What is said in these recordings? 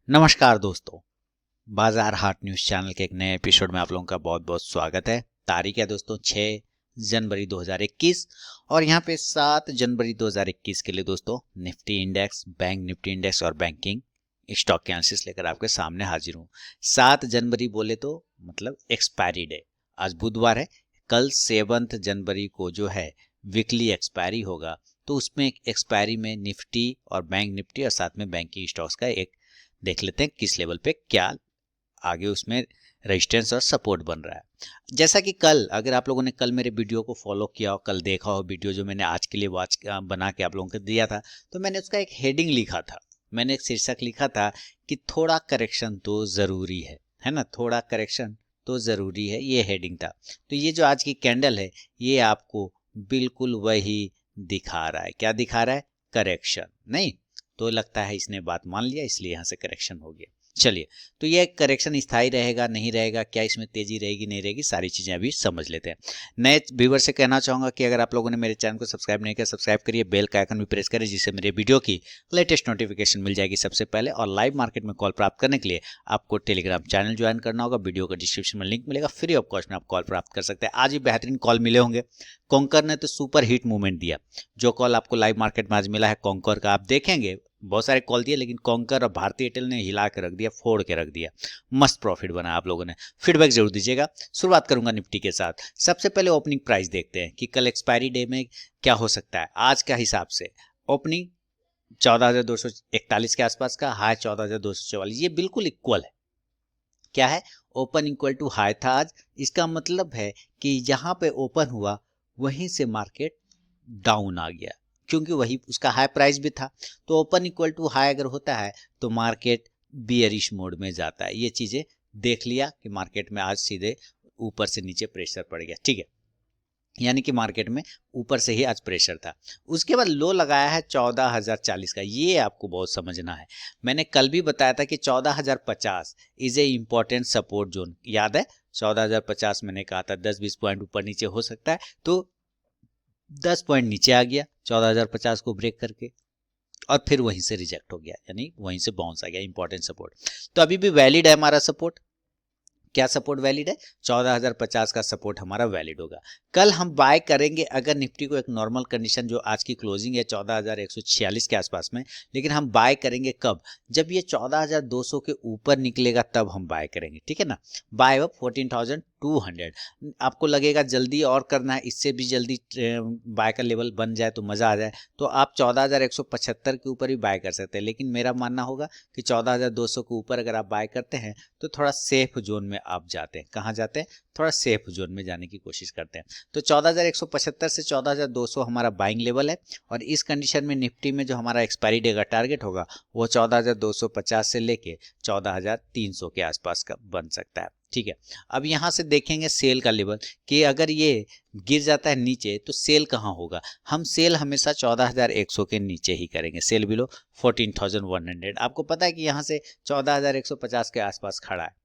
नमस्कार दोस्तों, बाजार हाट न्यूज़ चैनल के एक नए एपिसोड में आप लोगों का बहुत बहुत स्वागत है। तारीख है दोस्तों 6 जनवरी 2021 और यहाँ पे 7 जनवरी 2021 के लिए दोस्तों Nifty index, bank Nifty index और बैंकिंग स्टॉक के एनालिसिस लेकर आपके सामने हाजिर हूँ। 7 जनवरी बोले तो मतलब एक्सपायरी डे, आज बुधवार है। कल 7 जनवरी को जो है वीकली एक्सपायरी होगा, तो उसमें एक्सपायरी में निफ्टी और बैंक निफ्टी और साथ में बैंकिंग स्टॉक्स का एक देख लेते हैं किस लेवल पे क्या आगे उसमें रेजिस्टेंस और सपोर्ट बन रहा है। जैसा कि कल, अगर आप लोगों ने कल मेरे वीडियो को फॉलो किया हो, कल देखा हो वीडियो जो मैंने आज के लिए वॉच बना के आप लोगों को दिया था, तो मैंने उसका एक हेडिंग लिखा था। मैंने एक शीर्षक लिखा था कि थोड़ा करेक्शन तो जरूरी है ना, थोड़ा करेक्शन तो जरूरी है, ये हेडिंग था। तो ये जो आज की कैंडल है ये आपको बिल्कुल वही दिखा रहा है। क्या दिखा रहा है? करेक्शन। नहीं तो लगता है इसने बात मान लिया इसलिए यहाँ से करेक्शन हो गया। चलिए, तो ये करेक्शन स्थायी रहेगा नहीं रहेगा, क्या इसमें तेजी रहेगी नहीं रहेगी, सारी चीजें अभी समझ लेते हैं। नए व्यूअर से कहना चाहूंगा कि अगर आप लोगों ने मेरे चैनल को सब्सक्राइब नहीं किया, सब्सक्राइब करिए, बेल का आइकन भी प्रेस करिए, जिससे मेरे वीडियो की लेटेस्ट नोटिफिकेशन मिल जाएगी सबसे पहले। और लाइव मार्केट में कॉल प्राप्त करने के लिए आपको टेलीग्राम चैनल ज्वाइन करना होगा। वीडियो का डिस्क्रिप्शन में लिंक मिलेगा, फ्री ऑफ कॉस्ट में आप कॉल प्राप्त कर सकते हैं। आज भी बेहतरीन कॉल मिले होंगे। कॉन्कर ने तो सुपर हिट मूवमेंट दिया। जो कॉल आपको लाइव मार्केट में आज मिला है कॉन्कर का, आप देखेंगे बहुत सारे कॉल दिए, लेकिन कॉन्कर और भारतीय एयरटेल ने हिला के रख दिया, फोड़ के रख दिया। मस्त प्रॉफिट बना आप लोगों ने। फीडबैक जरूर दीजिएगा। शुरुआत करूंगा निफ्टी के साथ। सबसे पहले ओपनिंग प्राइस देखते हैं कि कल एक्सपायरी डे में क्या हो सकता है। आज का हिसाब से ओपनिंग 14,241 के आसपास का, हाई 14,244, ये बिल्कुल इक्वल है। क्या है? ओपन इक्वल टू हाई था आज। इसका मतलब है कि जहां पे ओपन हुआ वहीं से मार्केट डाउन आ गया, क्योंकि वही उसका हाई प्राइस भी था। तो ओपन इक्वल टू हाई अगर होता है तो मार्केट बियरिश मोड में जाता है। ये चीजें देख लिया कि मार्केट में आज सीधे ऊपर से नीचे प्रेशर पड़ गया, ठीक है, यानी कि मार्केट में ऊपर से ही आज प्रेशर था। उसके बाद लो लगाया है 14,040 का, ये आपको बहुत समझना है। मैंने कल भी बताया था कि 14,050 is a important support zone, याद है? 14,050 मैंने कहा था 10-20 पॉइंट ऊपर नीचे हो सकता है, तो 10 पॉइंट नीचे आ गया 14,050 को ब्रेक करके, और फिर वहीं से रिजेक्ट हो गया, यानी वहीं से बाउंस आ गया, इंपॉर्टेंट सपोर्ट। तो अभी भी वैलिड है हमारा सपोर्ट। क्या सपोर्ट वैलिड है? 14,050 का सपोर्ट हमारा वैलिड होगा। कल हम बाय करेंगे अगर निफ्टी को एक नॉर्मल कंडीशन, जो आज की क्लोजिंग है 14,146 के आसपास में, लेकिन हम बाय करेंगे कब? जब ये 14,200 के ऊपर निकलेगा तब हम बाय करेंगे, ठीक है ना। Bye up 14,200। आपको लगेगा जल्दी और करना है, इससे भी जल्दी बाय का लेवल बन जाए तो मजा आ जाए, तो आप 14,175 के ऊपर भी बाय कर सकते हैं। लेकिन मेरा मानना होगा कि 14,200 के ऊपर अगर आप बाय करते हैं तो थोड़ा सेफ जोन में आप जाते हैं। कहाँ जाते हैं? थोड़ा सेफ जोन में जाने की कोशिश करते हैं। तो 14,175 से 14,200 हमारा बाइंग लेवल है, और इस कंडीशन में निफ्टी में जो हमारा एक्सपायरी डे का टारगेट होगा वो 14,250 से लेके 14,300 के आसपास का बन सकता है, ठीक है। अब यहाँ से देखेंगे सेल का लेवल, कि अगर ये गिर जाता है नीचे तो सेल कहाँ होगा। हम सेल हमेशा 14,100 के नीचे ही करेंगे, सेल बिलो 14,100। आपको पता है कि यहाँ से 14,150 के आसपास खड़ा है,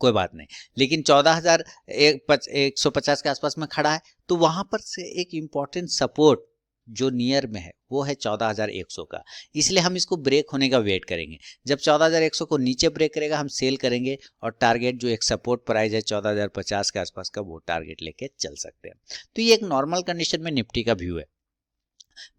कोई बात नहीं, लेकिन 14,150 के आसपास में खड़ा है, तो वहां पर से एक इंपॉर्टेंट सपोर्ट जो नियर में है वो है 14,100 का। इसलिए हम इसको ब्रेक होने का वेट करेंगे। जब 14,100 को नीचे ब्रेक करेगा हम सेल करेंगे, और टारगेट जो एक सपोर्ट प्राइस है 14,050 के आसपास का, वो टारगेट लेके चल सकते हैं। तो ये एक नॉर्मल कंडीशन में निफ्टी का व्यू है।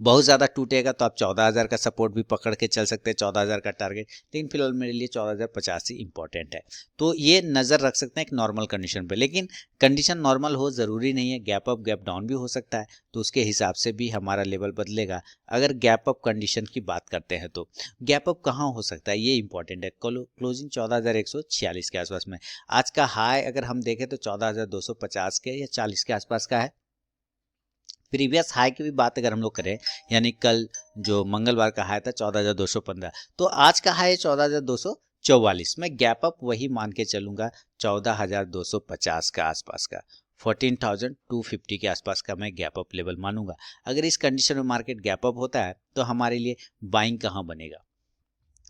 बहुत ज़्यादा टूटेगा तो आप 14,000 का सपोर्ट भी पकड़ के चल सकते हैं, 14,000 का टारगेट, लेकिन फिलहाल मेरे लिए 14,050 ही इंपॉर्टेंट है। तो ये नज़र रख सकते हैं एक नॉर्मल कंडीशन पे, लेकिन कंडीशन नॉर्मल हो ज़रूरी नहीं है, गैप अप गैप डाउन भी हो सकता है, तो उसके हिसाब से भी हमारा लेवल बदलेगा। अगर गैप अप कंडीशन की बात करते हैं तो गैप अप कहाँ हो सकता है ये इंपॉर्टेंट है। क्लोजिंग 14,146 के आसपास में, आज का हाई अगर हम देखें तो 14,250 के या 40 के आसपास का है। प्रीवियस हाई की भी बात अगर हम लोग करें, यानी कल जो मंगलवार का हाई था 14,215, तो आज का हाई है 14,244। मैं गैप अप वही मान के चलूंगा 14,250 का आसपास का, 14,250 के आसपास का मैं गैप अप लेवल मानूंगा। अगर इस कंडीशन में मार्केट गैप अप होता है तो हमारे लिए बाइंग कहाँ बनेगा?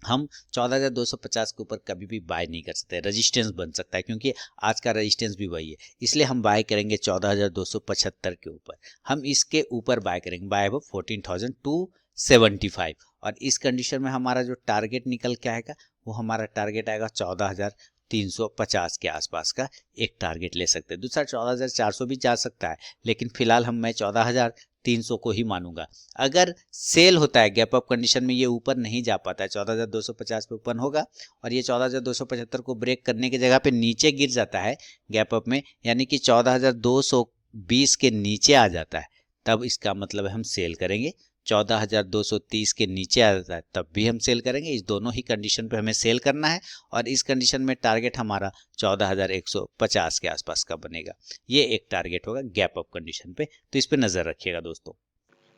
हम 14,250 के ऊपर कभी भी बाय नहीं कर सकते, रेजिस्टेंस बन सकता है, क्योंकि आज का रेजिस्टेंस भी वही है। इसलिए हम बाय करेंगे 14,275 के ऊपर, हम इसके ऊपर बाय करेंगे, बाय अब 14,275। और इस कंडीशन में हमारा जो टारगेट निकल के आएगा वो हमारा टारगेट आएगा 14,350 के आसपास का एक टारगेट ले सकते हैं। दूसरा 14,400 भी जा सकता है, लेकिन फिलहाल मैं 14,300 को ही मानूंगा। अगर सेल होता है गैप अप कंडीशन में, ये ऊपर नहीं जा पाता है, 14,250 पे ओपन होगा और ये 14,275 को ब्रेक करने की जगह पे नीचे गिर जाता है गैप अप में, यानी कि 14,220 के नीचे आ जाता है, तब इसका मतलब है हम सेल करेंगे। 14,230 के नीचे आ जाता है तब भी हम सेल करेंगे। इस दोनों ही कंडीशन पे हमें सेल करना है और इस कंडीशन में टारगेट हमारा 14,150 के आसपास का बनेगा। ये एक टारगेट होगा गैप अप कंडीशन पे, तो इस पे नजर रखिएगा दोस्तों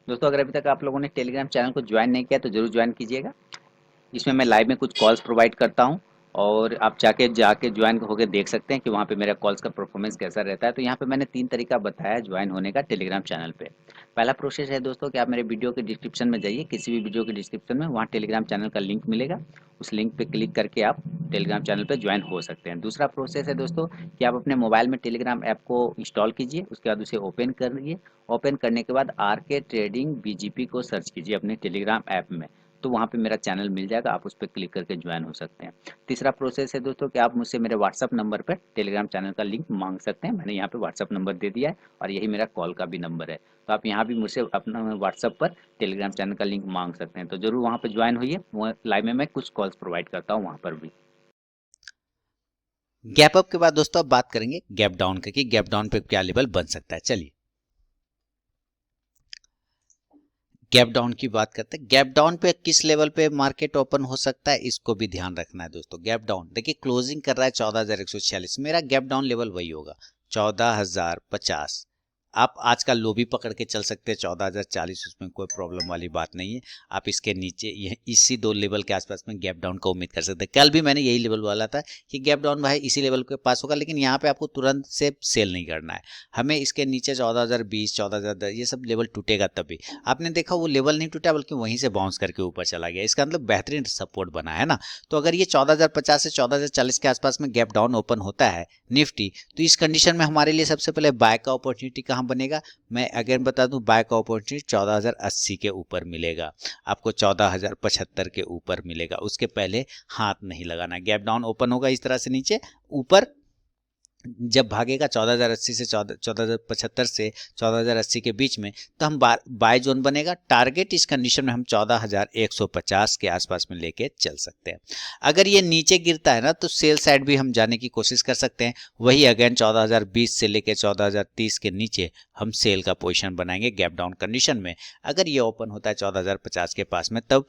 अगर अभी तक आप लोगों ने टेलीग्राम चैनल को ज्वाइन नहीं किया तो जरूर ज्वाइन कीजिएगा। इसमें मैं लाइव में कुछ कॉल्स प्रोवाइड करता हूँ और आप जाके ज्वाइन होकर देख सकते हैं कि वहाँ पे मेरा कॉल्स का परफॉर्मेंस कैसा रहता है। तो यहाँ पे मैंने 3 तरीका बताया ज्वाइन होने का टेलीग्राम चैनल पे। पहला प्रोसेस है दोस्तों कि आप मेरे वीडियो के डिस्क्रिप्शन में जाइए, किसी भी वीडियो के डिस्क्रिप्शन में वहाँ टेलीग्राम चैनल का लिंक मिलेगा, उस लिंक पे क्लिक करके आप टेलीग्राम चैनल पे ज्वाइन हो सकते हैं। दूसरा प्रोसेस है दोस्तों कि आप अपने मोबाइल में टेलीग्राम ऐप को इंस्टॉल कीजिए, उसके बाद उसे ओपन करिए। ओपन करने के बाद आरके ट्रेडिंग बीजीपी को सर्च कीजिए अपने टेलीग्राम ऐप में, तो वहाँ पे मेरा चैनल मिल जाएगा, आप उस पर क्लिक करके ज्वाइन हो सकते हैं। तीसरा प्रोसेस है दोस्तों कि आप मुझसे मेरे व्हाट्सअप नंबर पर टेलीग्राम चैनल का लिंक मांग सकते हैं। मैंने यहाँ पे व्हाट्सअप नंबर दे दिया है और यही मेरा कॉल का भी नंबर है, तो आप यहाँ भी मुझसे अपना व्हाट्सअप पर टेलीग्राम चैनल का लिंक मांग सकते हैं। तो जरूर वहाँ पर ज्वाइन होइए, लाइव में मैं कुछ कॉल्स प्रोवाइड करता हूँ वहाँ पर भी। गैप अप के बाद दोस्तों अब बात करेंगे गैप डाउन का कि गैप डाउन पे क्या लेवल बन सकता है। चलिए गैप डाउन की बात करते हैं। गैप डाउन पे किस लेवल पे मार्केट ओपन हो सकता है, इसको भी ध्यान रखना है दोस्तों। गैप डाउन देखिए क्लोजिंग कर रहा है 14,146, मेरा गैप डाउन लेवल वही होगा 14,050। आप आज का लो भी पकड़ के चल सकते हैं 14,040, उसमें कोई प्रॉब्लम वाली बात नहीं है। आप इसके नीचे इसी 2 लेवल के आसपास में गैप डाउन का उम्मीद कर सकते हैं। कल भी मैंने यही लेवल वाला था कि गैप डाउन भाई इसी लेवल के पास होगा, लेकिन यहाँ पे आपको तुरंत से सेल नहीं करना है। हमें इसके नीचे 14,020, 14,010 ये सब लेवल टूटेगा तभी। आपने देखा वो लेवल नहीं टूटा बल्कि वहीं से बाउंस करके ऊपर चला गया, इसका मतलब बेहतरीन सपोर्ट बना है ना। तो अगर ये 14,050 से 14,040 के आसपास में गैप डाउन ओपन होता है निफ्टी, तो इस कंडीशन में हमारे लिए सबसे पहले बाय का अपॉर्चुनिटी कहाँ बनेगा, मैं अगेन बता दूं, बाय का अपॉर्चुनिटी 14,080 के ऊपर मिलेगा, आपको 14,075 के ऊपर मिलेगा। उसके पहले हाथ नहीं लगाना। गैप डाउन ओपन होगा इस तरह से नीचे, ऊपर जब भागेगा 14,080 से 14,075 से 14,080 के बीच में, तो हम बाय जोन बनेगा। टारगेट इस कंडीशन में हम 14,150 के आसपास में लेके चल सकते हैं। अगर ये नीचे गिरता है ना तो सेल साइड भी हम जाने की कोशिश कर सकते हैं। वही अगेन 14,020 से लेके 14,030 के नीचे हम सेल का पोजीशन बनाएंगे गैप डाउन कंडीशन में। अगर ये ओपन होता है 14,050 के पास में, तब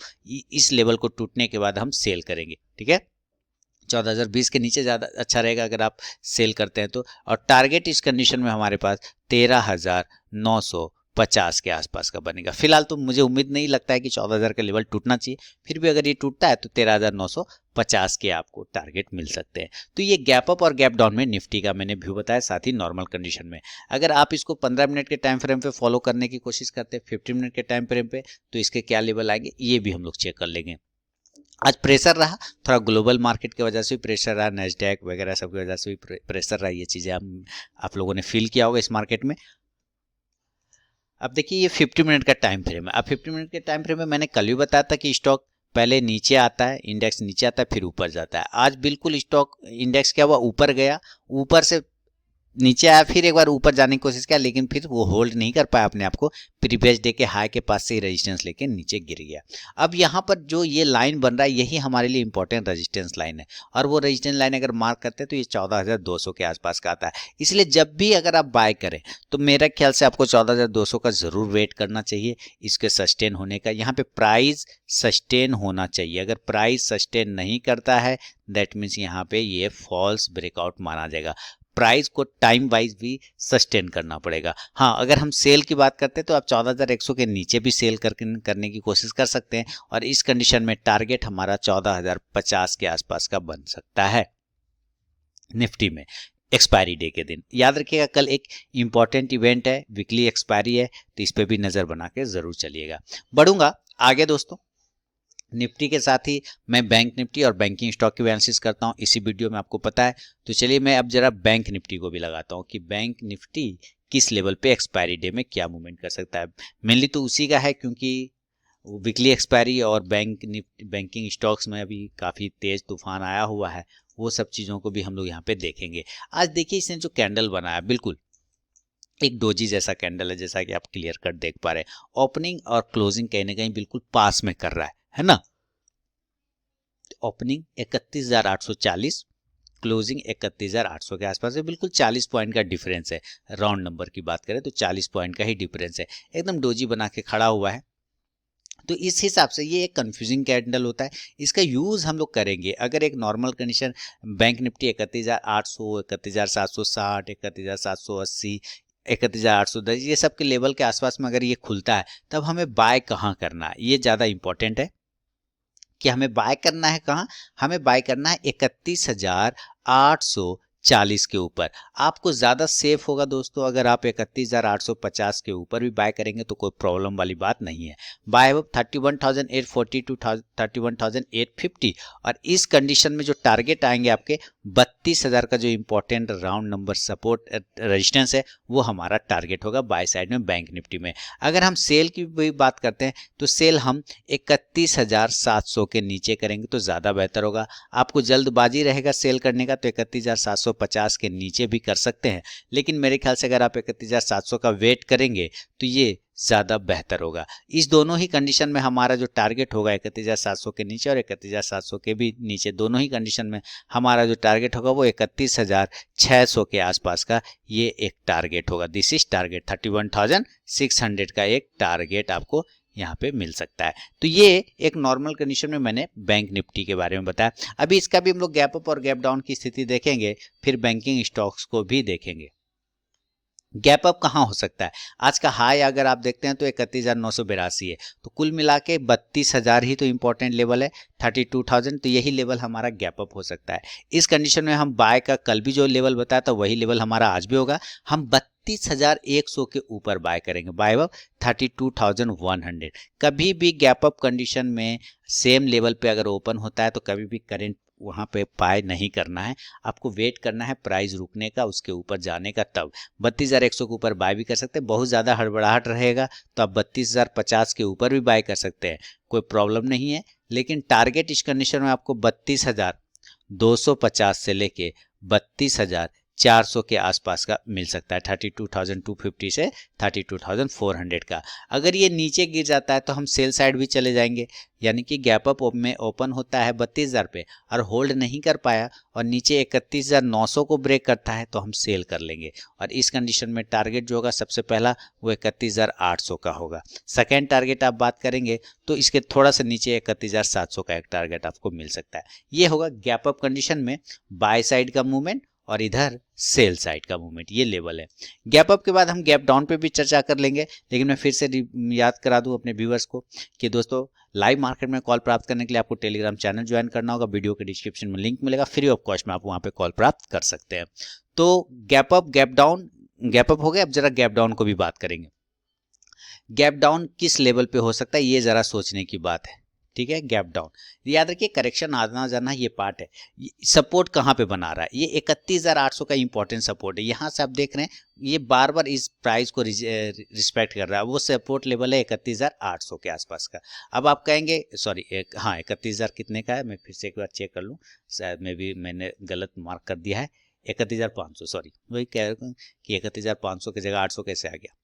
इस लेवल को टूटने के बाद हम सेल करेंगे। ठीक है, 14,020 के नीचे ज़्यादा अच्छा रहेगा अगर आप सेल करते हैं तो। और टारगेट इस कंडीशन में हमारे पास 13,950 के आसपास का बनेगा। फिलहाल तो मुझे उम्मीद नहीं लगता है कि 14,000 का लेवल टूटना चाहिए, फिर भी अगर ये टूटता है तो 13,950 के आपको टारगेट मिल सकते हैं। तो ये गैप अप और गैप डाउन में निफ्टी का मैंने व्यू बताया, साथ ही नॉर्मल कंडीशन में। अगर आप इसको 15 मिनट के टाइम फ्रेम पे फॉलो करने की कोशिश करते हैं 15 मिनट के टाइम फ्रेम पे, तो इसके क्या लेवल आएंगे ये भी हम लोग चेक कर लेंगे। आज प्रेशर रहा, थोड़ा ग्लोबल मार्केट की वजह से भी प्रेशर रहा, नेस्डैक वगैरह सब की वजह से भी प्रेशर रहा। ये चीज़ें आप लोगों ने फील किया होगा इस मार्केट में। अब देखिए ये 50 मिनट का टाइम फ्रेम है। अब 50 मिनट के टाइम फ्रेम में मैंने कल भी बताया था कि स्टॉक पहले नीचे आता है, इंडेक्स नीचे आता है फिर ऊपर जाता है। आज बिल्कुल स्टॉक इंडेक्स क्या हुआ, ऊपर गया, ऊपर से नीचे आया, फिर एक बार ऊपर जाने की कोशिश किया, लेकिन फिर वो होल्ड नहीं कर पाया अपने आप को, प्रीवियस डे के हाई के पास से ही रेजिस्टेंस लेके नीचे गिर गया। अब यहाँ पर जो ये लाइन बन रहा है यही हमारे लिए इंपॉर्टेंट रेजिस्टेंस लाइन है, और वो रेजिस्टेंस लाइन अगर मार्क करते हैं तो ये 14,200 के आसपास का आता है। इसलिए जब भी अगर आप बाय करें तो मेरे ख्याल से आपको 14,200 का जरूर वेट करना चाहिए इसके सस्टेन होने का। यहाँ पे प्राइस सस्टेन होना चाहिए, अगर प्राइस सस्टेन नहीं करता है दैट मीन्स यहाँ पे ये फॉल्स ब्रेकआउट माना जाएगा। प्राइस को टाइम वाइज भी सस्टेन करना पड़ेगा। हाँ, अगर हम सेल की बात करते हैं तो आप 14,100 के नीचे भी सेल करने की कोशिश कर सकते हैं, और इस कंडीशन में टारगेट हमारा 14,050 के आसपास का बन सकता है निफ्टी में एक्सपायरी डे के दिन। याद रखिएगा कल एक इंपॉर्टेंट इवेंट है, वीकली एक्सपायरी है, तो इस पे भी नजर बना के जरूर चलिएगा। बढ़ूंगा आगे दोस्तों, निफ्टी के साथ ही मैं बैंक निफ्टी और बैंकिंग स्टॉक की एनालिसिस करता हूं इसी वीडियो में, आपको पता है। तो चलिए मैं अब जरा बैंक निफ्टी को भी लगाता हूं कि बैंक निफ्टी किस लेवल पे एक्सपायरी डे में क्या मूवमेंट कर सकता है। मेनली तो उसी का है, क्योंकि वीकली एक्सपायरी और बैंकिंग स्टॉक्स में अभी काफ़ी तेज तूफान आया हुआ है, वो सब चीज़ों को भी हम लोग यहाँ पे देखेंगे। आज देखिए इसने जो कैंडल बनाया बिल्कुल एक डोजी जैसा कैंडल है, जैसा कि आप क्लियर कट देख पा रहे हैं। ओपनिंग और क्लोजिंग कहीं ना कहीं बिल्कुल पास में कर रहा है ना। ओपनिंग 31,840, क्लोजिंग 31,800 के आसपास है, बिल्कुल 40 पॉइंट का डिफरेंस है। राउंड नंबर की बात करें तो 40 पॉइंट का ही डिफरेंस है, एकदम डोजी बना के खड़ा हुआ है। तो इस हिसाब से ये एक कंफ्यूजिंग कैंडल होता है। इसका यूज़ हम लोग करेंगे अगर एक नॉर्मल कंडीशन बैंक निफ्टी 31,800, 31,760, 31,780, 31,810 ये सब के लेवल के आसपास में अगर ये खुलता है, तब हमें बाय कहाँ करना है, ये ज़्यादा इंपॉर्टेंट है कि हमें बाय करना है कहाँ। हमें बाय करना है 31,840 के ऊपर। आपको ज़्यादा सेफ होगा दोस्तों अगर आप 31,850 के ऊपर भी बाय करेंगे तो कोई प्रॉब्लम वाली बात नहीं है। बाय अब 31,840 टू 31,850, और इस कंडीशन में जो टारगेट आएंगे आपके 32,000 का जो important round number support resistance है, वो हमारा टारगेट होगा बाय साइड में बैंक निफ्टी में। अगर हम सेल की भी बात करते हैं तो सेल हम 31,700 के नीचे करेंगे तो ज़्यादा बेहतर होगा। आपको जल्दबाजी रहेगा सेल करने का तो 31,750 के नीचे भी कर सकते हैं, लेकिन मेरे ख्याल से अगर आप 31,700 का वेट करेंगे तो ये ज़्यादा बेहतर होगा। इस दोनों ही कंडीशन में हमारा जो टारगेट होगा 31,700 के नीचे और 31,700 के भी नीचे, दोनों ही कंडीशन में हमारा जो टारगेट होगा वो 31,600 के आसपास का ये एक टारगेट होगा। दिस इज टारगेट 31,600 का एक टारगेट आपको यहाँ पे मिल सकता है। तो ये एक नॉर्मल कंडीशन में मैंने बैंक निफ्टी के बारे में बताया। अभी इसका भी हम लोग गैप अप और गैप डाउन की स्थिति देखेंगे, फिर बैंकिंग स्टॉक्स को भी देखेंगे। गैप अप कहाँ हो सकता है, आज का हाई अगर आप देखते हैं तो 31,982 है, तो कुल मिला के 32,000 ही तो इंपॉर्टेंट लेवल है, 32,000, तो यही लेवल हमारा गैप अप हो सकता है। इस कंडीशन में हम बाय का कल भी जो लेवल बताया था वही लेवल हमारा आज भी होगा। हम 32,100 के ऊपर बाय करेंगे, बाय अप 32,100। कभी भी गैप अप कंडीशन में सेम लेवल पे अगर ओपन होता है तो कभी भी करेंट वहाँ पे बाय नहीं करना है, आपको वेट करना है प्राइस रुकने का, उसके ऊपर जाने का, तब 32,100 के ऊपर बाय भी कर सकते हैं। बहुत ज़्यादा हड़बड़ाहट रहेगा तो आप 32,050 के ऊपर भी बाय कर सकते हैं, कोई प्रॉब्लम नहीं है। लेकिन टारगेट इस कंडीशन में आपको 32,250 से लेके 32,400 के आसपास का मिल सकता है, 32,250 से 32,400 का। अगर ये नीचे गिर जाता है तो हम सेल साइड भी चले जाएंगे, यानी कि गैप अप में ओपन होता है 32,000 पे और होल्ड नहीं कर पाया और नीचे 31,900 को ब्रेक करता है तो हम सेल कर लेंगे, और इस कंडीशन में टारगेट जो होगा सबसे पहला वो 31,800 का होगा। सेकेंड टारगेट आप बात करेंगे तो इसके थोड़ा सा नीचे 31,700 का एक टारगेट आपको मिल सकता है। ये होगा गैप अप कंडीशन में बाय साइड का मूवमेंट और इधर सेल साइड का मूवमेंट, ये लेवल है। गैप अप के बाद हम गैप डाउन पे भी चर्चा कर लेंगे, लेकिन मैं फिर से याद करा दूं अपने व्यूअर्स को कि दोस्तों लाइव मार्केट में कॉल प्राप्त करने के लिए आपको टेलीग्राम चैनल ज्वाइन करना होगा, वीडियो के डिस्क्रिप्शन में लिंक मिलेगा, फ्री ऑफ कॉस्ट में आप वहां पे कॉल प्राप्त कर सकते हैं। तो gap up gap down, gap up हो गया, अब जरा गैप डाउन को भी बात करेंगे। गैप डाउन किस लेवल पे हो सकता है ये जरा सोचने की बात है, ठीक है। गैप डाउन याद रखिए, करेक्शन आना जाना ये पार्ट है। सपोर्ट कहाँ पे बना रहा है, ये 31,800 का इंपॉर्टेंट सपोर्ट है। यहाँ से आप देख रहे हैं ये बार बार इस प्राइस को रिस्पेक्ट कर रहा है, वो सपोर्ट लेवल है 31,800 के आसपास का। अब आप कहेंगे सॉरी हाँ 31,000 कितने का है, मैं फिर से एक बार चेक कर लूँ, शायद मैंने गलत मार्क कर दिया है, 31,500, सॉरी वही कह रहा हूँ कि 31,500 की जगह 800 कैसे आ गया।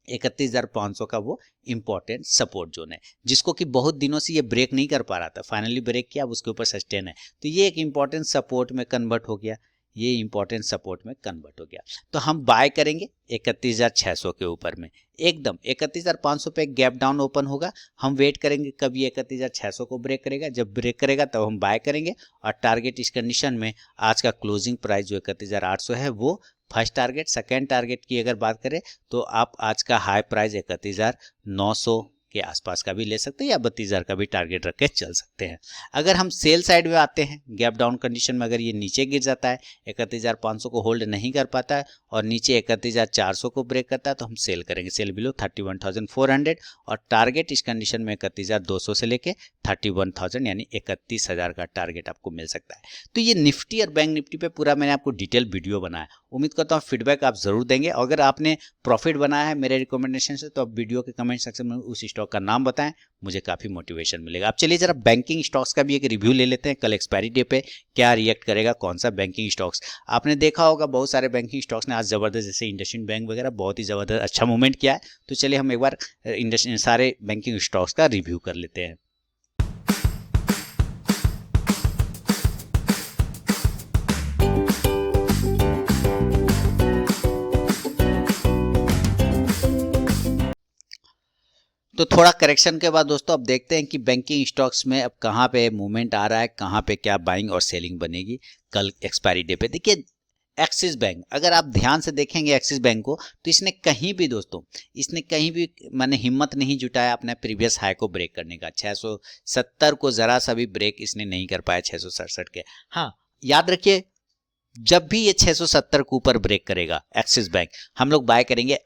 31,500 का वो इंपॉर्टेंट सपोर्ट जोन है, जिसको कि बहुत दिनों से ये ब्रेक नहीं कर पा रहा था, फाइनली ब्रेक किया, अब उसके ऊपर सस्टेन है, तो ये एक इंपॉर्टेंट सपोर्ट में कन्वर्ट हो गया, ये इंपॉर्टेंट सपोर्ट में कन्वर्ट हो गया। तो हम बाय करेंगे 31,600 के ऊपर में, एकदम 31,500 पे गैप डाउन ओपन होगा, हम वेट करेंगे कब ये 31,600 को ब्रेक करेगा, जब ब्रेक करेगा तब हम बाय करेंगे, और टारगेट इस कंडीशन में आज का क्लोजिंग प्राइस जो 31,800 है वो फर्स्ट टारगेट। सेकेंड टारगेट की अगर बात करें तो आप आज का हाई प्राइस 31,900 के आसपास का भी ले सकते हैं, या 32,000 का भी टारगेट रख के चल सकते हैं। अगर हम सेल साइड में आते हैं, गैप डाउन कंडीशन में अगर ये नीचे गिर जाता है, 31,500 को होल्ड नहीं कर पाता है और नीचे 31,400 को ब्रेक करता है तो हम सेल करेंगे, सेल बिलो 31,400, और टारगेट इस कंडीशन में 31,200 से लेके 31,000 यानी 31,000 का टारगेट आपको मिल सकता है। तो ये निफ्टी और बैंक निफ्टी पे पूरा मैंने आपको डिटेल वीडियो बनाया, उम्मीद करता हूँ फीडबैक आप जरूर देंगे। अगर आपने प्रॉफिट बनाया है मेरे रिकमेंडेशन से तो आप वीडियो के कमेंट सेक्शन में उस स्टॉक का नाम बताएं, मुझे काफ़ी मोटिवेशन मिलेगा। अब चलिए जरा बैंकिंग स्टॉक्स का भी एक रिव्यू ले लेते हैं, कल एक्सपायरी डे पे क्या रिएक्ट करेगा कौन सा बैंकिंग स्टॉक्स। आपने देखा होगा बहुत सारे बैंकिंग स्टॉक्स ने आज ज़बरदस्त, जैसे इंडसइंड बैंक वगैरह बहुत ही ज़बरदस्त अच्छा मूवमेंट किया है। तो चलिए हम एक बार सारे बैंकिंग स्टॉक्स का रिव्यू कर लेते हैं। तो थोड़ा करेक्शन के बाद दोस्तों अब देखते हैं कि बैंकिंग स्टॉक्स में अब कहाँ पे मूवमेंट आ रहा है, कहाँ पे क्या बाइंग और सेलिंग बनेगी कल एक्सपायरी डे पे। देखिए एक्सिस बैंक, अगर आप ध्यान से देखेंगे एक्सिस बैंक को, तो इसने कहीं भी दोस्तों, इसने कहीं भी मैंने हिम्मत नहीं जुटाया अपने प्रीवियस हाई को ब्रेक करने का। 670 को जरा सा भी ब्रेक इसने नहीं कर पाया 667 के। हाँ याद रखिए, जब भी ये 670 के ऊपर ब्रेक करेगा एक्सिस बैंक, हम लोग बाय करेंगे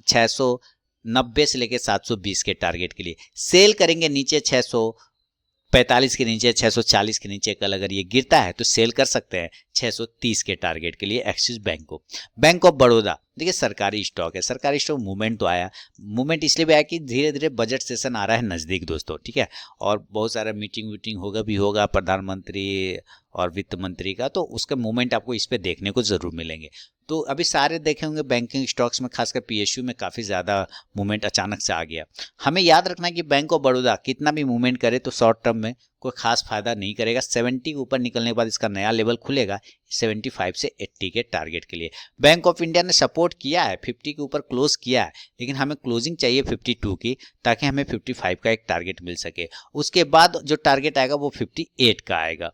690 से लेके 720 के टारगेट के लिए, सेल करेंगे नीचे 645 के नीचे, 640 के नीचे। कल अगर ये गिरता है तो सेल कर सकते हैं 630 के टारगेट के लिए एक्सिस बैंक को। बैंक ऑफ बड़ौदा देखिए सरकारी स्टॉक है, सरकारी स्टॉक मूवमेंट तो आया, मूवमेंट इसलिए भी आया कि धीरे धीरे बजट सेशन आ रहा है नज़दीक दोस्तों, ठीक है, और बहुत सारा मीटिंग होगा प्रधानमंत्री और वित्त मंत्री का, तो उसका मूवमेंट आपको इस पे देखने को जरूर मिलेंगे। तो अभी सारे देखे होंगे बैंकिंग स्टॉक्स में, खासकर पीएसयू में काफ़ी ज़्यादा मूवमेंट अचानक से आ गया। हमें याद रखना है कि बैंक ऑफ बड़ौदा कितना भी मूवमेंट करे तो शॉर्ट टर्म में कोई खास फायदा नहीं करेगा। 70 के ऊपर निकलने के बाद इसका नया लेवल खुलेगा 75 से 80 के टारगेट के लिए। बैंक ऑफ इंडिया ने सपोर्ट किया है, 50 के ऊपर क्लोज किया है, लेकिन हमें क्लोजिंग चाहिए 52 की, ताकि हमें 55 का एक टारगेट मिल सके। उसके बाद जो टारगेट आएगा वो 58 का आएगा।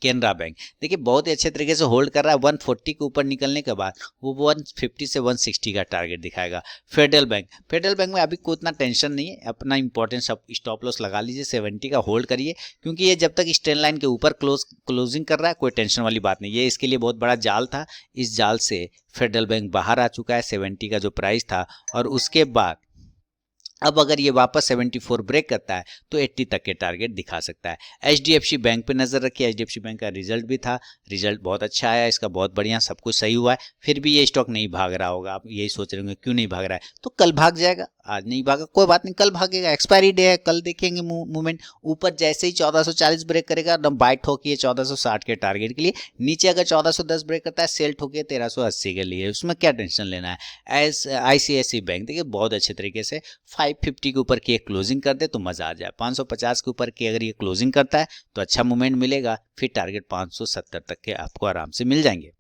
केनरा बैंक देखिए बहुत ही अच्छे तरीके से होल्ड कर रहा है, 140 के ऊपर निकलने के बाद वो 150 से 160 का टारगेट दिखाएगा। फेडरल बैंक में अभी कोई इतना टेंशन नहीं है, अपना इंपॉर्टेंट स्टॉप लॉस लगा लीजिए, 70 का होल्ड करिए, क्योंकि ये जब तक स्ट्रेन लाइन के ऊपर क्लोजिंग कर रहा है कोई टेंशन वाली बात नहीं। ये इसके लिए बहुत बड़ा जाल था, इस जाल से फेडरल बैंक बाहर आ चुका है 70 का जो प्राइस था, और उसके बाद अब अगर ये वापस 74 ब्रेक करता है तो 80 तक के टारगेट दिखा सकता है। एचडीएफसी बैंक पे नजर रखिए, एचडीएफसी बैंक का रिजल्ट भी था, रिजल्ट बहुत अच्छा आया, इसका बहुत बढ़िया, सब कुछ सही हुआ है, फिर भी ये स्टॉक नहीं भाग रहा होगा। आप यही सोच रहे होंगे क्यों नहीं भाग रहा है, तो कल भाग जाएगा, आज नहीं भागा कोई बात नहीं, कल भागेगा, एक्सपायरी डे है, कल देखेंगे मूवमेंट। ऊपर जैसे ही 1440 ब्रेक करेगा एकदम बाइट ठोकिए 1460 के टारगेट के लिए, नीचे अगर 1410 ब्रेक करता है सेल ठोकिए 1380 के लिए, उसमें क्या टेंशन लेना है। आईसीआईसी बैंक देखिए बहुत अच्छे तरीके से 550 के ऊपर की क्लोजिंग कर दे तो मजा आ जाए, 550 के ऊपर की अगर ये क्लोजिंग करता है तो अच्छा मूवमेंट मिलेगा, फिर टारगेट 570 तक के आपको आराम से मिल जाएंगे।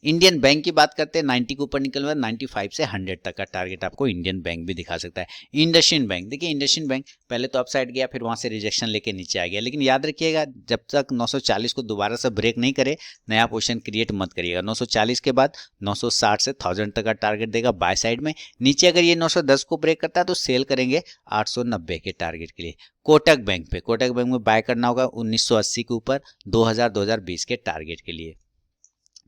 इंडियन बैंक की बात करते हैं, 90 के ऊपर निकलने 95 से 100 तक का टारगेट आपको इंडियन बैंक भी दिखा सकता है। इंडसइंड बैंक देखिए, इंडसइंड बैंक पहले तो अपसाइड गया, फिर वहां से रिजेक्शन लेके नीचे आ गया, लेकिन याद रखिएगा जब तक 940 को दोबारा से ब्रेक नहीं करे नया पोजीशन क्रिएट मत करिएगा। 940 के बाद 960 से 1000 तक का टारगेट देगा बाय साइड में, नीचे अगर ये 910 को ब्रेक करता है तो सेल करेंगे 890 के टारगेट के लिए। कोटक बैंक में बाय करना होगा 1980 के ऊपर 2020 के टारगेट के लिए।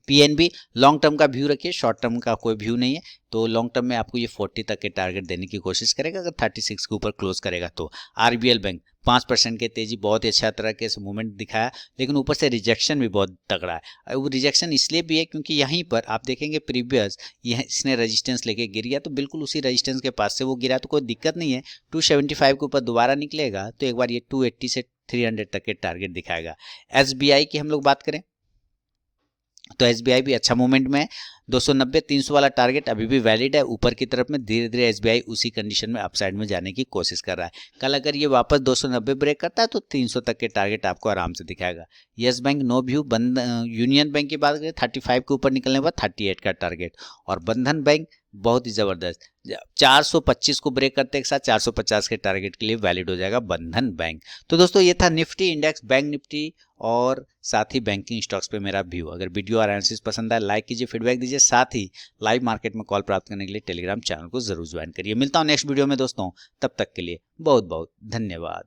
पीएनबी लॉन्ग टर्म का व्यू रखिए, शॉर्ट टर्म का कोई व्यू नहीं है, तो लॉन्ग टर्म में आपको ये 40 तक के टारगेट देने की कोशिश करेगा, अगर 36 के ऊपर क्लोज करेगा तो। आरबीएल बैंक 5% के तेजी, बहुत ही अच्छा तरह से मूवमेंट दिखाया, लेकिन ऊपर से रिजेक्शन भी बहुत तगड़ा है। वो रिजेक्शन इसलिए भी है क्योंकि यहीं पर आप देखेंगे प्रीवियस इसने रेजिस्टेंस लेके गिर गया, तो बिल्कुल उसी रेजिस्टेंस के पास से वो गिरा, तो कोई दिक्कत नहीं है। 275 के ऊपर दोबारा निकलेगा तो एक बार ये 280 से 300 तक के टारगेट दिखाएगा। एसबीआई की हम लोग बात करें तो एसबीआई भी अच्छा मूवमेंट में है, 290-300 वाला टारगेट अभी भी वैलिड है, ऊपर की तरफ में धीरे धीरे एसबीआई उसी कंडीशन में अपसाइड में जाने की कोशिश कर रहा है। कल अगर ये वापस 290 ब्रेक करता है तो 300 तक के टारगेट आपको आराम से दिखाएगा। Yes Bank no view. Union Bank की बात करें 35 के ऊपर निकलने के बाद 38 का टारगेट, और बंधन बैंक बहुत ही जबरदस्त 425 को ब्रेक करते एक साथ 450 के टारगेट के लिए वैलिड हो जाएगा बंधन बैंक। तो दोस्तों ये था निफ्टी इंडेक्स, बैंक निफ्टी और साथ ही बैंकिंग स्टॉक्स पे मेरा व्यू। अगर वीडियो और एनालिसिस पसंद आए लाइक कीजिए, फीडबैक दीजिए, साथ ही लाइव मार्केट में कॉल प्राप्त करने के लिए टेलीग्राम चैनल को जरूर ज्वाइन करिए। मिलता हूं नेक्स्ट वीडियो में दोस्तों, तब तक के लिए बहुत बहुत धन्यवाद।